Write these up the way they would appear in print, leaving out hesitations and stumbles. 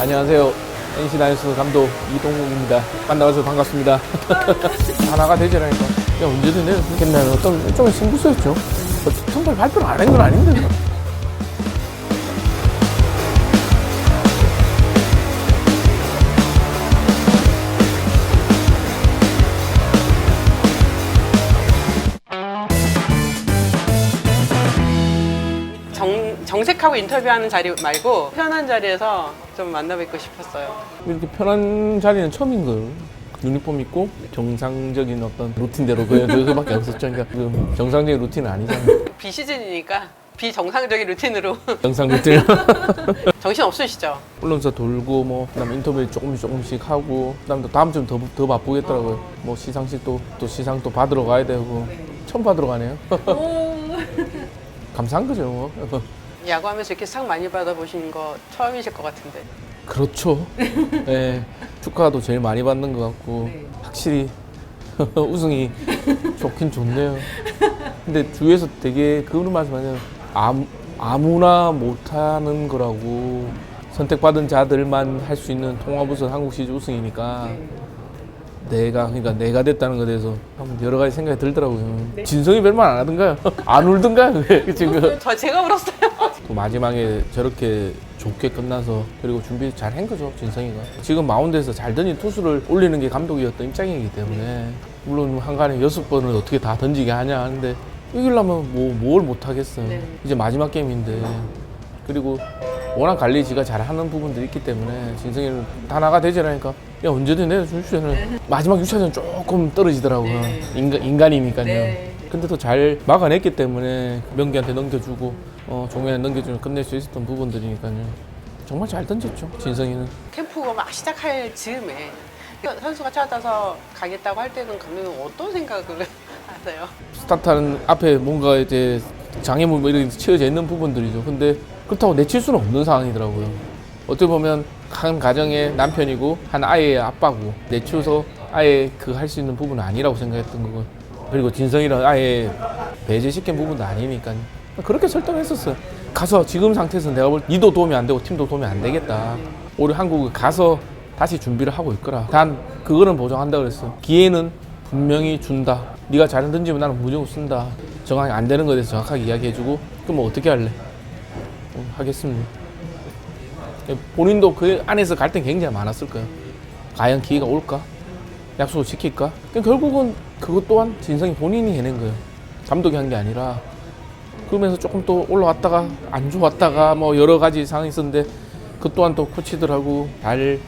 안녕하세요. NC 다이노스 감독 이동욱입니다. 만나서 반갑습니다. 하나가 되지라니까. 야, 언제든 내가 그렇겠나. 어떤 일종의 승부수였죠. 선발 발표를 안 한 건 아닌데. 정색하고 인터뷰하는 자리 말고 편한 자리에서 좀 만나 뵙고 싶었어요. 이렇게 편한 자리는 처음인 거예요. 유니폼 입고 정상적인 어떤 루틴대로 그거밖에 없었죠. 그러니까 그 정상적인 루틴은 아니잖아요. 비시즌이니까 비정상적인 루틴으로 정상 루틴. 정신 없으시죠? 언론사 돌고 뭐 그다음에 인터뷰 조금씩 하고 그다음에 또 다음 주면 더 바쁘겠더라고요. 뭐 시상식 또 시상 또 받으러 가야 되고 처음 받으러 가네요. 감사한 거죠. 뭐. 야구하면서 이렇게 상 많이 받아보신 거 처음이실 것 같은데. 그렇죠. 네, 축하도 제일 많이 받는 것 같고 확실히 우승이 좋긴 좋네요. 근데 주위에서 되게 그런 말씀하세요. 아무나 못하는 거라고 선택받은 자들만 할 수 있는 통합우승 한국 시리즈 우승이니까 그러니까 내가 됐다는 것에 대해서 여러 가지 생각이 들더라고요. 진성이 별말 안 하던가요? 안 울던가요? 지금 제가 울었어요. 또 마지막에 저렇게 좋게 끝나서 그리고 준비 잘 한 거죠, 진성이가. 지금 마운드에서 잘 던진 투수를 올리는 게 감독이었던 입장이기 때문에 물론 한간에 6번을 어떻게 다 던지게 하냐 하는데 이기려면 뭘 못하겠어요. 이제 마지막 게임인데. 그리고 워낙 관리지가 잘하는 부분들이 있기 때문에 진성이는 하나가 되지라니까 야 언제든 내줄 수 있는 마지막 6차전 조금 떨어지더라고요. 인간이니까요. 근데 또 잘 막아냈기 때문에 명기한테 넘겨주고 종현한테 넘겨주면 끝낼 수 있었던 부분들이니까요. 정말 잘 던졌죠, 진성이는. 캠프가 막 시작할 즈음에 선수가 찾아서 가겠다고 할 때는 감독님 어떤 생각을 하세요? 스타트하는 앞에 뭔가 이제 장애물 뭐 이렇게 채워져 있는 부분들이죠. 근데 그렇다고 내칠 수는 없는 상황이더라고요. 어떻게 보면 한 가정의 남편이고 한 아이의 아빠고 내치워서 아예 그 할 수 있는 부분은 아니라고 생각했던 거고 그리고 진성이랑 아예 배제시킨 부분도 아니니까요. 그렇게 설득했었어요. 가서 지금 상태에서 내가 볼 때 니도 도움이 안 되고 팀도 도움이 안 되겠다. 우리 한국에 가서 다시 준비를 하고 있거라. 단 그거는 보장한다고 그랬어요. 기회는 분명히 준다. 네가 잘 던지면 나는 무조건 쓴다. 정확히 안 되는 것에 대해서 정확하게 이야기해주고 그럼 뭐 어떻게 할래? 하겠습니다. 본인도 그 안에서 갈등이 굉장히 많았을 거예요. 과연 기회가 올까? 약속을 지킬까? 결국은 그것 또한 진성이 본인이 해낸 거예요. 감독이 한 게 아니라. 그러면서 조금 또 올라왔다가 안 좋았다가 뭐 여러 가지 상황이 있었는데 그 또한 또 코치들하고 잘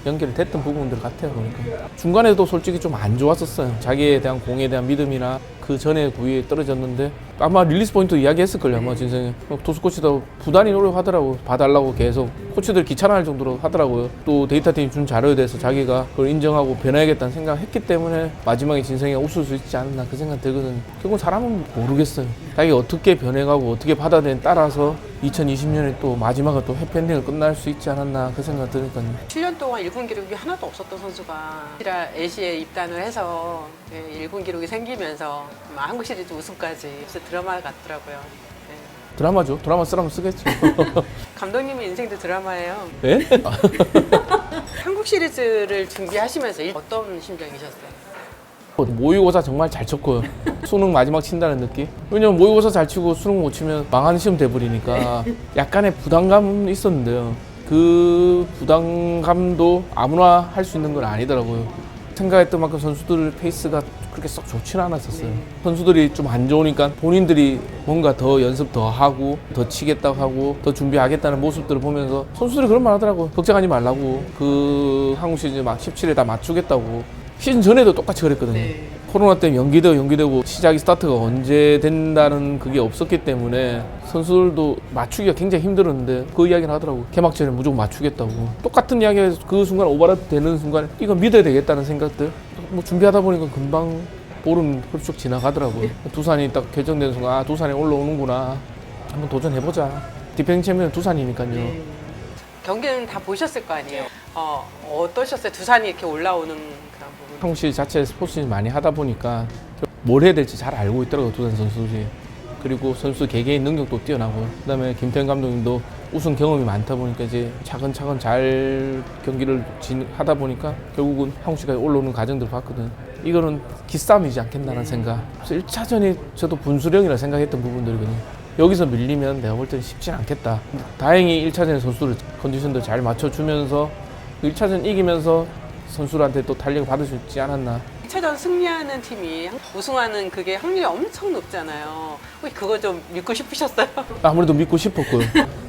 연결이 됐던 부분들 같아요. 그러니까 중간에도 솔직히 좀 안 좋았었어요. 자기에 대한 공에 대한 믿음이나 그 전에 구위에 떨어졌는데 아마 릴리스 포인트 이야기했을걸요. 아마 진성이 투수 코치도 부단히 노력하더라고. 봐달라고 계속 코치들 귀찮아할 정도로 하더라고요. 또 데이터팀이 준 자료에 대해서 자기가 그걸 인정하고 변해야겠다는 생각을 했기 때문에 마지막에 진성이가 웃을 수 있지 않나 그 생각 들거든요. 결국 사람은 모르겠어요. 자기가 어떻게 변해가고 어떻게 받아들이냐에 따라서 2020년에 또 마지막에 또 해피엔딩을 끝날 수 있지 않았나 그 생각 드니까요. 7년 동안 1군 기록이 하나도 없었던 선수가 NC에 입단을 해서 1군 기록이 생기면서 한국 시리즈 우승까지 드라마 같더라고요. 네. 드라마죠. 드라마 쓰라면 쓰겠죠. 감독님의 인생도 드라마예요. 네? 한국 시리즈를 준비하시면서 어떤 심정이셨어요? 모의고사 정말 잘 쳤고요. 수능 마지막 친다는 느낌? 왜냐면 모의고사 잘 치고 수능 못 치면 망하는 시험 돼버리니까 약간의 부담감은 있었는데요. 그 부담감도 아무나 할 수 있는 건 아니더라고요. 생각했던 만큼 선수들 페이스가 그렇게 썩 좋지는 않았었어요. 선수들이 좀 안 좋으니까 본인들이 뭔가 더 연습 더 하고 더 치겠다고 하고 더 준비하겠다는 모습들을 보면서 선수들이 그런 말 하더라고요. 걱정하지 말라고. 그 한국 시리즈 막 17에 다 맞추겠다고. 시즌 전에도 똑같이 그랬거든요. 코로나 때문에 연기되고 시작이 스타트가 언제 된다는 그게 없었기 때문에 선수들도 맞추기가 굉장히 힘들었는데 그 이야기를 하더라고요. 개막 전에 무조건 맞추겠다고. 똑같은 이야기가 그 순간 오버랩 되는 순간 이건 믿어야 되겠다는 생각들. 뭐 준비하다 보니까 금방 볼은 훌쩍 지나가더라고요. 두산이 딱 결정된 순간 두산이 올라오는구나. 한번 도전해보자. 디펜딩 챔피언은 두산이니까요. 경기는 다 보셨을 거 아니에요? 어떠셨어요? 두산이 이렇게 올라오는 그런 부분? 한국 시리즈 자체 스포츠 많이 하다 보니까 뭘 해야 될지 잘 알고 있더라고요. 두산 선수들이. 그리고 선수 개개인 능력도 뛰어나고 그다음에 김태형 감독님도 우승 경험이 많다 보니까 이제 차근차근 잘 경기를 하다 보니까 결국은 한국 시까지 올라오는 과정들을 봤거든. 이거는 기싸움이지 않겠나라는 생각. 그래서 1차전이 저도 분수령이라 생각했던 부분들이거든요. 여기서 밀리면 내가 볼 때는 쉽진 않겠다. 다행히 1차전에 선수를 컨디션도 잘 맞춰주면서 1차전 이기면서 선수들한테 또 탄력을 받을 수 있지 않았나. 1차전 승리하는 팀이 우승하는 그게 확률이 엄청 높잖아요. 혹시 그거 좀 믿고 싶으셨어요? 아무래도 믿고 싶었고요.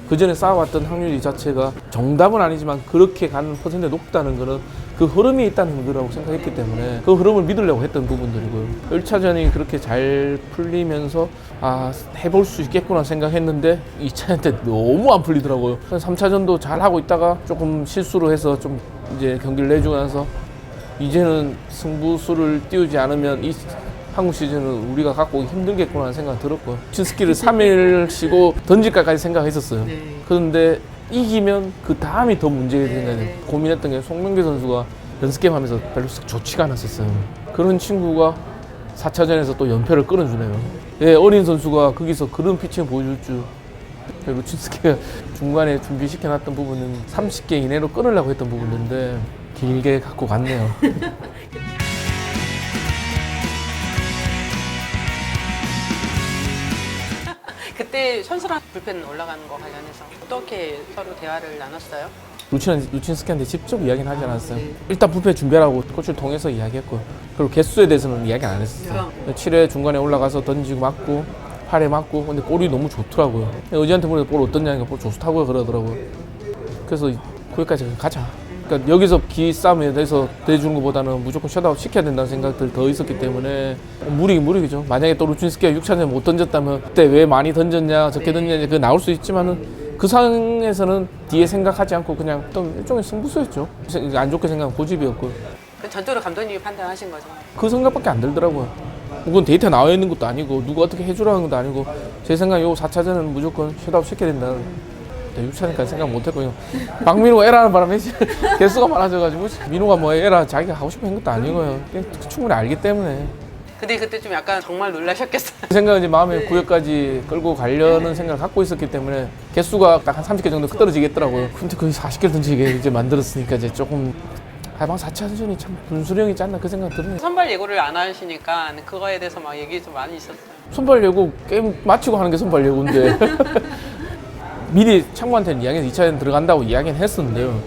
그 전에 쌓아왔던 확률 자체가 정답은 아니지만 그렇게 가는 퍼센트가 높다는 거는 그 흐름이 있다는 거라고 생각했기 때문에 그 흐름을 믿으려고 했던 부분들이고요. 1차전이 그렇게 잘 풀리면서 해볼 수 있겠구나 생각했는데 2차전 때 너무 안 풀리더라고요. 3차전도 잘 하고 있다가 조금 실수로 해서 좀 이제 경기를 내주고 나서 이제는 승부수를 띄우지 않으면 이 한국 시즌은 우리가 갖고 오기 힘들겠구나 하는 생각이 들었고 친스키를 3일 쉬고 던질까까지 생각했었어요. 그런데 이기면 그 다음이 더 문제가 생각해요. 고민했던 게 송명길 선수가 연습게임 하면서 별로 좋지가 않았었어요. 그런 친구가 4차전에서 또 연패를 끊어주네요. 예, 어린 선수가 거기서 그런 피칭을 보여줄 줄. 루친스키가 중간에 준비시켜놨던 부분은 30개 이내로 끊으려고 했던 부분인데 길게 갖고 갔네요. 그때 선수랑 불펜 올라가는 거 관련해서 어떻게 서로 대화를 나눴어요? 루친스키한테 직접 이야기는 하지 않았어요. 일단 불펜 준비하라고 코치를 통해서 이야기했고 그리고 개수에 대해서는 이야기 안 했었어요. 7회 중간에 올라가서 던지고 맞고 8회 맞고 근데 볼이 너무 좋더라고요. 의지한테 물어서 볼 어떠냐니까 볼 좋다고요 그러더라고요. 그래서 거기까지 가자. 그러니까 여기서 기싸움에 대해서 대주는 것보다는 무조건 셧아웃 시켜야 된다는 생각들이 더 있었기 때문에 무리죠. 만약에 또 루친스키가 6차전에 못 던졌다면 그때 왜 많이 던졌냐 적게 던졌냐 그게 나올 수 있지만은 그 상황에서는 뒤에 생각하지 않고 그냥 또 일종의 승부수였죠. 안 좋게 생각하면 고집이었고 전적으로 감독님이 판단하신 거죠? 그 생각밖에 안 들더라고요. 그건 데이터 나와 있는 것도 아니고 누가 어떻게 해주라는 것도 아니고 제 생각에 요 4차전은 무조건 셧아웃 시켜야 된다. 6차전까지 생각 못했거든요. 박민호가 에라는 바람에 개수가 많아져가지고 민호가 뭐 에라 자기가 하고 싶은 것도 아니고요. 그냥 충분히 알기 때문에. 근데 그때 좀 약간 정말 놀라셨겠어요. 그 생각은 이제 마음에 구역까지 끌고 가려는 생각을 갖고 있었기 때문에 개수가 딱 한 30개 정도 떨어지겠더라고요. 근데 거의 40개를 던지게 이제 만들었으니까 이제 조금 하여방 4차전이 참 분수령이지 않나 그 생각 드네요. 선발 예고를 안 하시니까 그거에 대해서 막 얘기 좀 많이 있었어요. 선발 예고 게임 마치고 하는 게 선발 예고인데 미리 창구한테는 이야기해서 2차전 들어간다고 이야기는 했었는데요.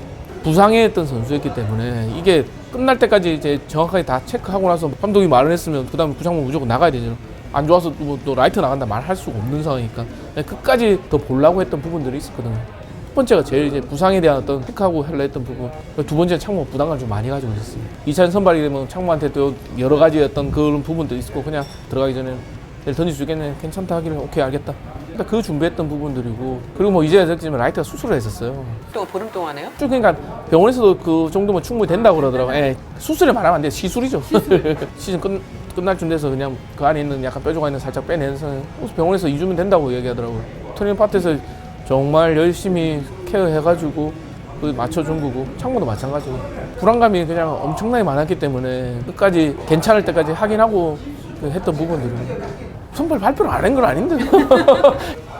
부상했던 선수였기 때문에 이게 끝날 때까지 이제 정확하게 다 체크하고 나서 감독이 말을 했으면 그 다음에 구장만 무조건 나가야 되죠. 안 좋아서 또 라이트 나간다 말할 수가 없는 상황이니까 끝까지 더 보려고 했던 부분들이 있었거든요. 첫 번째가 제일 이제 부상에 대한 어떤 체크하고 하려 했던 부분. 두 번째는 창무가 부담감을 좀 많이 가지고 있었어요. 2차전 선발이 되면 창무한테 또 여러 가지 어떤 그런 부분도 있었고 그냥 들어가기 전에 내일 던질 수 있겠네 괜찮다 하기를 오케이 알겠다. 그러니까 그 준비했던 부분들이고 그리고 뭐 이제야 됐지만 라이트가 수술을 했었어요. 또 보름 동안에요? 쭉 그러니까 병원에서도 그 정도면 충분히 된다고 그러더라고요. 예, 수술을 말하면 안 돼. 시술이죠. 시즌 끝날 쯤 돼서 그냥 그 안에 있는 약간 뼈조가 있는 살짝 빼내서 병원에서 2주면 된다고 얘기하더라고요. 토니 파트에서 정말 열심히 케어해가지고 그 맞춰준 거고 창모도 마찬가지고 불안감이 그냥 엄청나게 많았기 때문에 끝까지 괜찮을 때까지 확인하고 했던 부분들은 선발 발표를 안 한 건 아닌데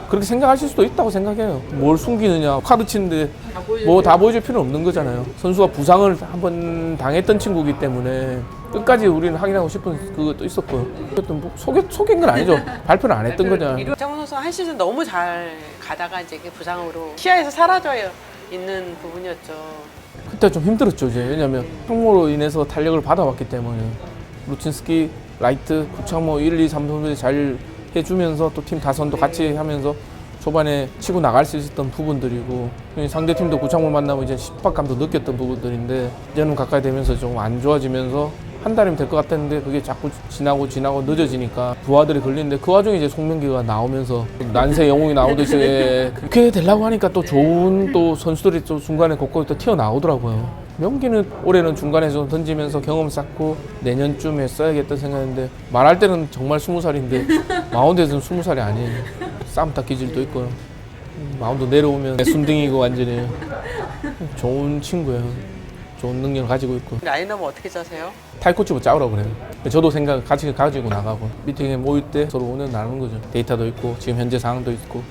그렇게 생각하실 수도 있다고 생각해요. 뭘 숨기느냐 카드 치는데 뭐 다 보여줄 필요는 없는 거잖아요. 선수가 부상을 한번 당했던 친구이기 때문에 끝까지 우리는 확인하고 싶은 그것도 있었고요. 어떤 뭐 속인 건 아니죠. 발표를 안 했던 거잖아요. 이정훈 선수 한 시즌 너무 잘 가다가 이제 부상으로 시야에서 사라져 있는 부분이었죠. 그때 좀 힘들었죠. 이제 왜냐하면 창모로 인해서 탄력을 받아왔기 때문에 루친스키, 라이트, 구창모 1, 2, 3 선수들이 잘 해주면서 또 팀 다선도 같이 하면서 초반에 치고 나갈 수 있었던 부분들이고 상대 팀도 구창모 만나면 이제 십박감도 느꼈던 부분들인데 이제는 가까이 되면서 좀 안 좋아지면서 한 달이면 될 것 같았는데 그게 자꾸 지나고 늦어지니까 부하들이 걸리는데 그 와중에 이제 송명기가 나오면서 난세 영웅이 나오듯이 그렇게 되려고 하니까 또 좋은 또 선수들이 또 중간에 곳곳에 또 튀어나오더라고요. 명기는 올해는 중간에 좀 던지면서 경험 쌓고 내년쯤에 써야겠다 생각했는데 말할 때는 정말 20살인데 마운드에서는 20살이 아니에요. 쌈딱 기질도 있고요. 마운드 내려오면 순둥이고 완전히 좋은 친구예요. 좋은 능력을 가지고 있고. 라인업은 어떻게 짜세요? 타이코치부 짜오라고 그래요. 저도 생각 같이 가지고 나가고 미팅에 모일 때 서로 오늘 나누는 거죠. 데이터도 있고 지금 현재 상황도 있고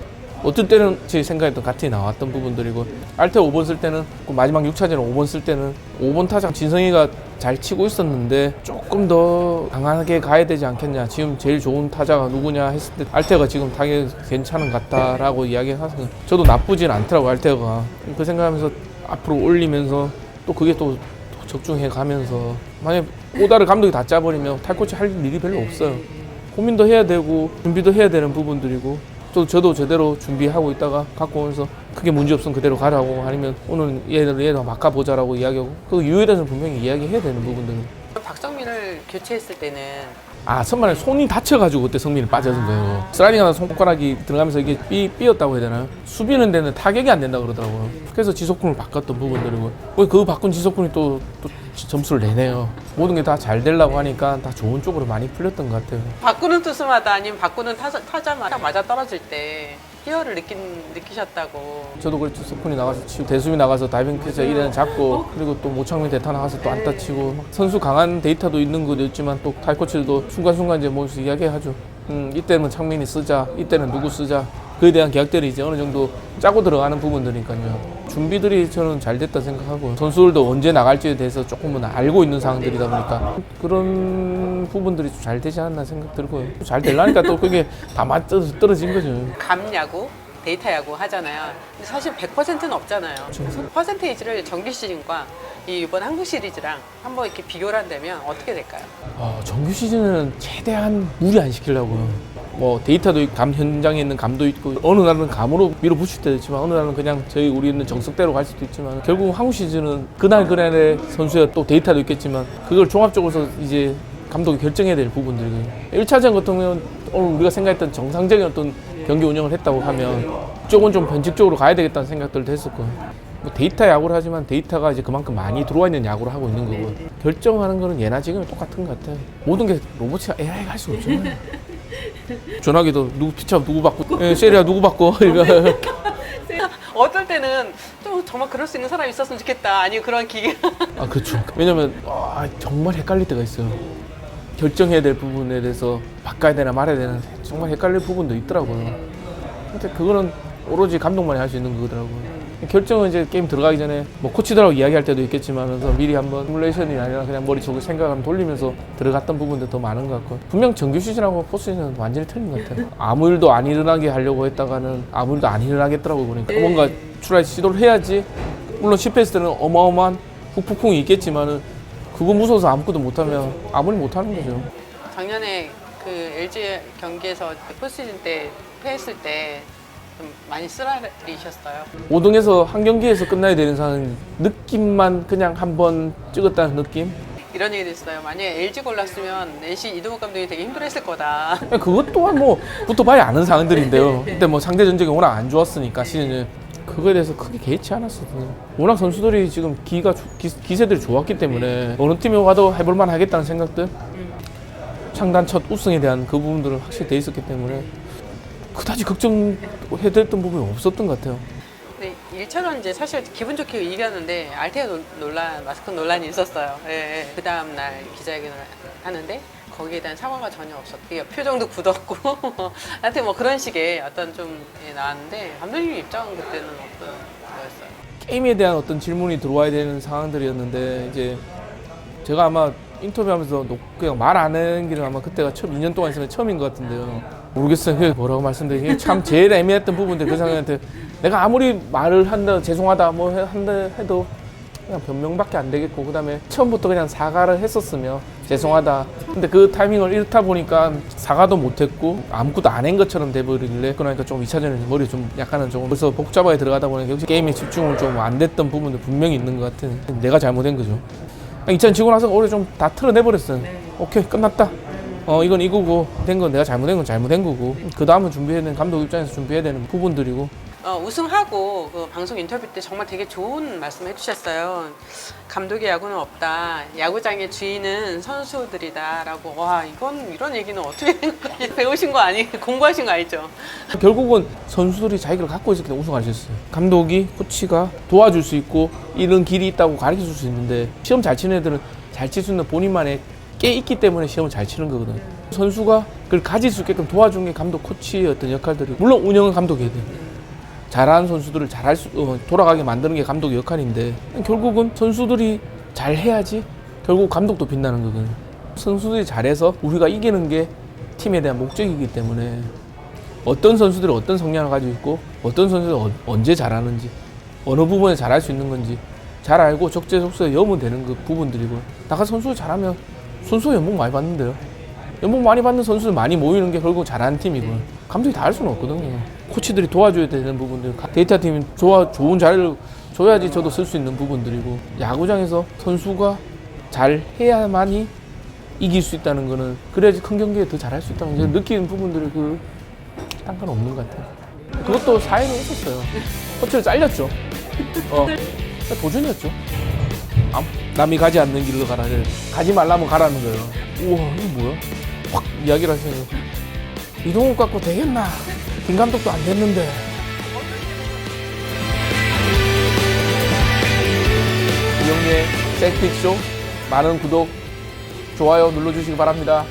어떤 때는 제 생각했던 같이 나왔던 부분들이고 알테 5번 쓸 때는 그 마지막 6차전 5번 쓸 때는 5번 타자 진성이가 잘 치고 있었는데 조금 더 강하게 가야 되지 않겠냐, 지금 제일 좋은 타자가 누구냐 했을 때 알테가 지금 타격이 괜찮은 것 같다라고 이야기해서 저도 나쁘진 않더라고. 알테가 그 생각하면서 앞으로 올리면서 또 그게 또 적중해 가면서 만약에 오다를 감독이 다 짜버리면 탈코치 할 일이 별로 없어요. 고민도 해야 되고 준비도 해야 되는 부분들이고 또 저도 제대로 준비하고 있다가 갖고 오면서 크게 문제 없으면 그대로 가라고, 아니면 오늘 얘들 바꿔보자라고 이야기하고 그 이유에 대해서는 분명히 이야기해야 되는 부분들. 박성민을 교체했을 때는 선발에 손이 다쳐가지고 그때 성민이 빠져든 거예요. 슬라이딩하다 손가락이 들어가면서 이게 삐었다고 해야 되나요? 수비는 되는데 타격이 안 된다 그러더라고요. 그래서 지속군을 바꿨던 부분들이고 그 바꾼 지속군이 또 점수를 내네요. 모든 게 다 잘 되려고 하니까 다 좋은 쪽으로 많이 풀렸던 것 같아요. 바꾸는 투수마다 아니면 바꾸는 타자마다 맞아 떨어질 때 희열을 느끼셨다고. 저도 그랬죠. 석훈이 나가서 치고 대수비 나가서 다이빙 캐쳐 1회는 잡고 그리고 또 모창민 대타 나가서 또 안타 치고 막 선수 강한 데이터도 있는 것도 있지만 또 타이코치들도 순간순간 이제 뭐 이야기하죠. 이때는 창민이 쓰자, 이때는 누구 쓰자. 그에 대한 계약들이 이제 어느 정도 짜고 들어가는 부분들이니까요. 준비들이 저는 잘 됐다 생각하고 선수들도 언제 나갈지에 대해서 조금은 알고 있는 상황들이다 보니까 그런 부분들이 좀 잘 되지 않나 생각 들고요. 잘 되려니까 또 그게 다 맞춰서 떨어진 거죠. 감야구, 데이터 야구 하잖아요. 근데 사실 100%는 없잖아요. 퍼센테이지를 정규 시즌과 이번 한국 시리즈랑 한번 이렇게 비교를 한다면 어떻게 될까요? 정규 시즌은 최대한 무리 안 시키려고요. 뭐 데이터도 있고 감 현장에 있는 감도 있고 어느 날은 감으로 밀어붙일 때도 있지만 어느 날은 그냥 우리는 정석대로 갈 수도 있지만 결국 한국 시즌은 그날의 선수의 또 데이터도 있겠지만 그걸 종합적으로 이제 감독이 결정해야 될 부분들이고요. 1차전 같은 경우는 오늘 우리가 생각했던 정상적인 어떤 경기 운영을 했다고 하면 이쪽은 좀 변칙적으로 가야 되겠다는 생각들도 했었고 뭐 데이터 야구를 하지만 데이터가 이제 그만큼 많이 들어와 있는 야구를 하고 있는 거고 결정하는 거는 예나 지금이 똑같은 것 같아요. 모든 게 로봇이 AI가 할 수 없잖아요. 전화기도 누구 피처 누구 받고 세리아 누구 받고 어떨 때는 좀 정말 그럴 수 있는 사람이 있었으면 좋겠다. 아니면 그런 기계. 그렇죠. 왜냐면 정말 헷갈릴 때가 있어요. 결정해야 될 부분에 대해서 바꿔야 되나 말아야 되나 정말 헷갈릴 부분도 있더라고요. 근데 그거는 오로지 감독만이 할 수 있는 거더라고요. 결정은 이제 게임 들어가기 전에 뭐 코치들하고 이야기할 때도 있겠지만 미리 한번 시뮬레이션이 아니라 그냥 머릿속에 생각을 돌리면서 들어갔던 부분도 더 많은 것 같고 분명 정규 시즌하고 포스트 시즌은 완전히 틀린 것 같아요. 아무 일도 안 일어나게 하려고 했다가는 아무 일도 안 일어나겠더라고요. 그러니까 뭔가 트라이 시도를 해야지. 물론 실패했을 때는 어마어마한 후폭풍이 있겠지만은 그거 무서워서 아무것도 못하면 아무리 못하는 거죠. 작년에 그 LG 경기에서 포스트 시즌 때 패했을 때 좀 많이 쓰라리셨어요. 5등에서 한 경기에서 끝나야 되는 상황은 느낌만 그냥 한번 찍었다는 느낌? 이런 얘기도 있어요. 만약에 LG 골랐으면 NC 이동욱 감독이 되게 힘들었을 거다. 그것 또한 뭐 붙어봐야 아는 상황들인데요. 그때 뭐 상대 전적이 워낙 안 좋았으니까 시즌에 그거에 대해서 크게 개의치 않았거든요. 워낙 선수들이 지금 기세들이 좋았기 때문에 어느 팀에 와도 해볼만 하겠다는 생각들, 창단 첫 우승에 대한 그 부분들은 확실히 돼 있었기 때문에 그다지 걱정해드렸던 부분이 없었던 것 같아요. 네, 1차전 이제 사실 기분 좋게 이겼는데 알테아 마스크 논란이 있었어요. 예. 그 다음 날 기자회견을 하는데 거기에 대한 사과가 전혀 없었고 표정도 굳었고 하여튼 뭐 그런 식의 어떤 좀 나왔는데 감독님 입장은 그때는 어떤 거였어요? 게임에 대한 어떤 질문이 들어와야 되는 상황들이었는데 이제 제가 아마 인터뷰하면서 그냥 말 안 하는 게 아마 그때가 2년 동안 있으면 처음인 것 같은데요. 모르겠어요. 그게 뭐라고 말씀드리기 참 제일 애매했던 부분인데 그 상황한테 내가 아무리 말을 한다 죄송하다 뭐 한다 해도 그냥 변명밖에 안 되겠고 그다음에 처음부터 그냥 사과를 했었으면 죄송하다. 근데 그 타이밍을 잃다 보니까 사과도 못했고 아무것도 안 한 것처럼 돼버리길래 그러니까 좀 2차전에 머리 좀 약간은 좀 벌써 복잡하게 들어가다 보니까 역시 게임에 집중을 좀 안 됐던 부분도 분명히 있는 것 같은 내가 잘못한 거죠. 2차전 지고 나서 올해 좀 다 털어내버렸어요. 오케이 끝났다. 이건 이거고 된 건 내가 잘못된 건 잘못된 거고 그 다음은 준비해야 되는 감독 입장에서 준비해야 되는 부분들이고 우승하고 그 방송 인터뷰 때 정말 되게 좋은 말씀 해주셨어요. 감독의 야구는 없다. 야구장의 주인은 선수들이다라고. 와 이런 얘기는 어떻게 생각하세요? 배우신 거 아니에요? 공부하신 거 아니죠? 결국은 선수들이 자기를 갖고 있을 때 우승할 수 있어요. 감독이 코치가 도와줄 수 있고 이런 길이 있다고 가르쳐 줄 수 있는데 시험 잘 치는 애들은 잘 칠 수 있는 본인만의 게 있기 때문에 시험을 잘 치는 거거든. 선수가 그걸 가질 수 있게끔 도와준 게 감독 코치의 어떤 역할들이 물론 운영은 감독이 해야 돼. 잘하는 선수들을 돌아가게 만드는 게 감독의 역할인데 결국은 선수들이 잘해야지 결국 감독도 빛나는 거거든요. 선수들이 잘해서 우리가 이기는 게 팀에 대한 목적이기 때문에 어떤 선수들이 어떤 성향을 가지고 있고 어떤 선수들이 언제 잘하는지 어느 부분에 잘할 수 있는 건지 잘 알고 적재적소에 여면 되는 그 부분들이고 나가 선수가 잘하면 선수 연봉 많이 받는데요. 연봉 많이 받는 선수들 많이 모이는 게 결국 잘하는 팀이고 감독이 다 할 수는 없거든요. 코치들이 도와줘야 되는 부분들 데이터 팀이 좋은 자리를 줘야지 저도 쓸 수 있는 부분들이고 야구장에서 선수가 잘 해야만이 이길 수 있다는 거는 그래야지 큰 경기에 더 잘할 수 있다는 걸 느끼는 부분들이 딴 건 없는 것 같아요. 그것도 사연이 있었어요. 코치를 잘렸죠. 도전이었죠. 남이 가지 않는 길로 가라를 가지 말라면 가라는 거예요. 우와 이거 뭐야? 확 이야기를 하시는 이동욱 갖고 되겠나? 김 감독도 안 됐는데. 이영리의 셀픽쇼 많은 구독, 좋아요 눌러주시기 바랍니다.